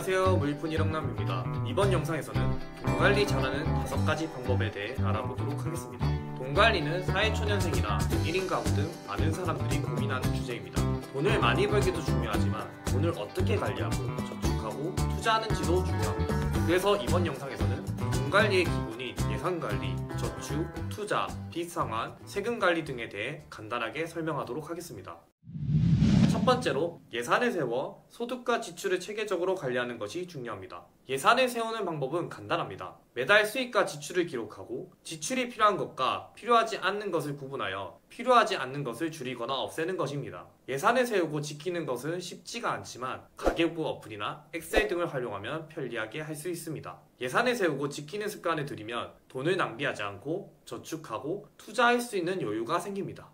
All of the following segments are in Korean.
안녕하세요, 무일푼 일억남입니다. 이번 영상에서는 돈 관리 잘하는 5가지 방법에 대해 알아보도록 하겠습니다. 돈 관리는 사회초년생이나 1인 가구 등 많은 사람들이 고민하는 주제입니다. 돈을 많이 벌기도 중요하지만 돈을 어떻게 관리하고 저축하고 투자하는지도 중요합니다. 그래서 이번 영상에서는 돈 관리의 기본인 예산관리, 저축, 투자, 빚 상환, 세금 관리 등에 대해 간단하게 설명하도록 하겠습니다. 첫 번째로 예산을 세워 소득과 지출을 체계적으로 관리하는 것이 중요합니다. 예산을 세우는 방법은 간단합니다. 매달 수입과 지출을 기록하고 지출이 필요한 것과 필요하지 않는 것을 구분하여 필요하지 않는 것을 줄이거나 없애는 것입니다. 예산을 세우고 지키는 것은 쉽지가 않지만 가계부 어플이나 엑셀 등을 활용하면 편리하게 할 수 있습니다. 예산을 세우고 지키는 습관을 들이면 돈을 낭비하지 않고 저축하고 투자할 수 있는 여유가 생깁니다.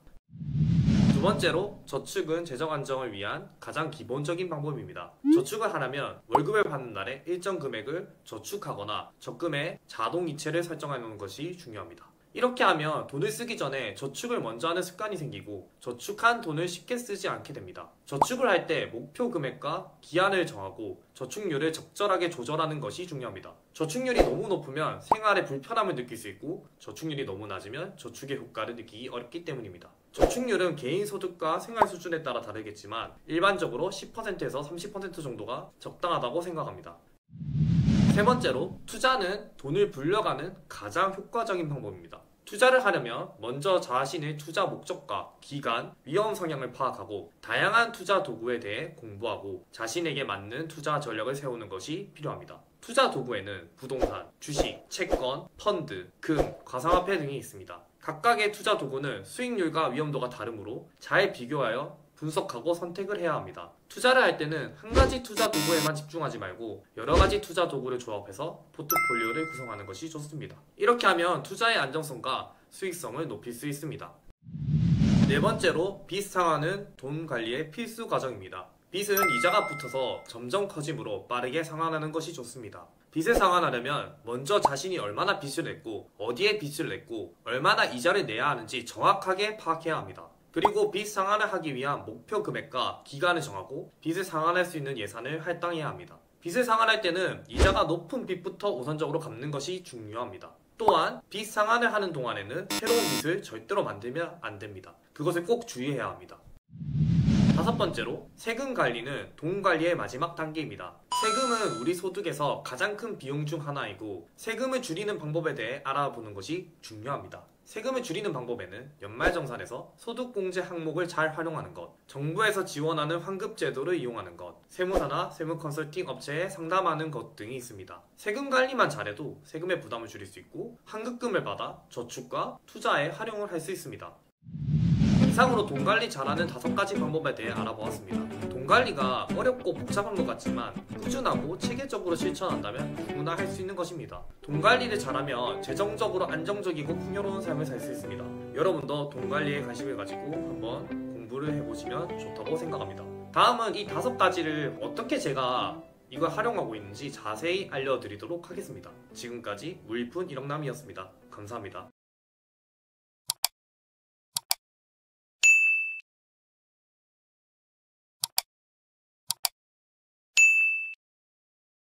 두 번째로 저축은 재정 안정을 위한 가장 기본적인 방법입니다. 저축을 하려면 월급을 받는 날에 일정 금액을 저축하거나 적금에 자동 이체를 설정해 놓는 것이 중요합니다. 이렇게 하면 돈을 쓰기 전에 저축을 먼저 하는 습관이 생기고 저축한 돈을 쉽게 쓰지 않게 됩니다. 저축을 할 때 목표 금액과 기한을 정하고 저축률을 적절하게 조절하는 것이 중요합니다. 저축률이 너무 높으면 생활에 불편함을 느낄 수 있고 저축률이 너무 낮으면 저축의 효과를 느끼기 어렵기 때문입니다. 저축률은 개인 소득과 생활 수준에 따라 다르겠지만 일반적으로 10%에서 30% 정도가 적당하다고 생각합니다. 세 번째로 투자는 돈을 불려가는 가장 효과적인 방법입니다. 투자를 하려면 먼저 자신의 투자 목적과 기간, 위험 성향을 파악하고 다양한 투자 도구에 대해 공부하고 자신에게 맞는 투자 전략을 세우는 것이 필요합니다. 투자 도구에는 부동산, 주식, 채권, 펀드, 금, 가상화폐 등이 있습니다. 각각의 투자 도구는 수익률과 위험도가 다르므로 잘 비교하여 분석하고 선택을 해야 합니다. 투자를 할 때는 한 가지 투자 도구에만 집중하지 말고 여러 가지 투자 도구를 조합해서 포트폴리오를 구성하는 것이 좋습니다. 이렇게 하면 투자의 안정성과 수익성을 높일 수 있습니다. 네 번째로 빚 상환은 돈 관리의 필수 과정입니다. 빚은 이자가 붙어서 점점 커지므로 빠르게 상환하는 것이 좋습니다. 빚을 상환하려면 먼저 자신이 얼마나 빚을 냈고 어디에 빚을 냈고 얼마나 이자를 내야 하는지 정확하게 파악해야 합니다. 그리고 빚 상환을 하기 위한 목표 금액과 기간을 정하고 빚을 상환할 수 있는 예산을 할당해야 합니다. 빚을 상환할 때는 이자가 높은 빚부터 우선적으로 갚는 것이 중요합니다. 또한 빚 상환을 하는 동안에는 새로운 빚을 절대로 만들면 안 됩니다. 그것을 꼭 주의해야 합니다. 다섯 번째로 세금 관리는 돈 관리의 마지막 단계입니다. 세금은 우리 소득에서 가장 큰 비용 중 하나이고 세금을 줄이는 방법에 대해 알아보는 것이 중요합니다. 세금을 줄이는 방법에는 연말정산에서 소득공제 항목을 잘 활용하는 것, 정부에서 지원하는 환급제도를 이용하는 것, 세무사나 세무컨설팅 업체에 상담하는 것 등이 있습니다. 세금 관리만 잘해도 세금의 부담을 줄일 수 있고 환급금을 받아 저축과 투자에 활용을 할 수 있습니다. 이상으로 돈 관리 잘하는 5가지 방법에 대해 알아보았습니다. 돈 관리가 어렵고 복잡한 것 같지만 꾸준하고 체계적으로 실천한다면 누구나 할 수 있는 것입니다. 돈 관리를 잘하면 재정적으로 안정적이고 풍요로운 삶을 살 수 있습니다. 여러분도 돈 관리에 관심을 가지고 한번 공부를 해보시면 좋다고 생각합니다. 다음은 이 5가지를 어떻게 제가 이걸 활용하고 있는지 자세히 알려드리도록 하겠습니다. 지금까지 무일푼 일억남이었습니다. 감사합니다.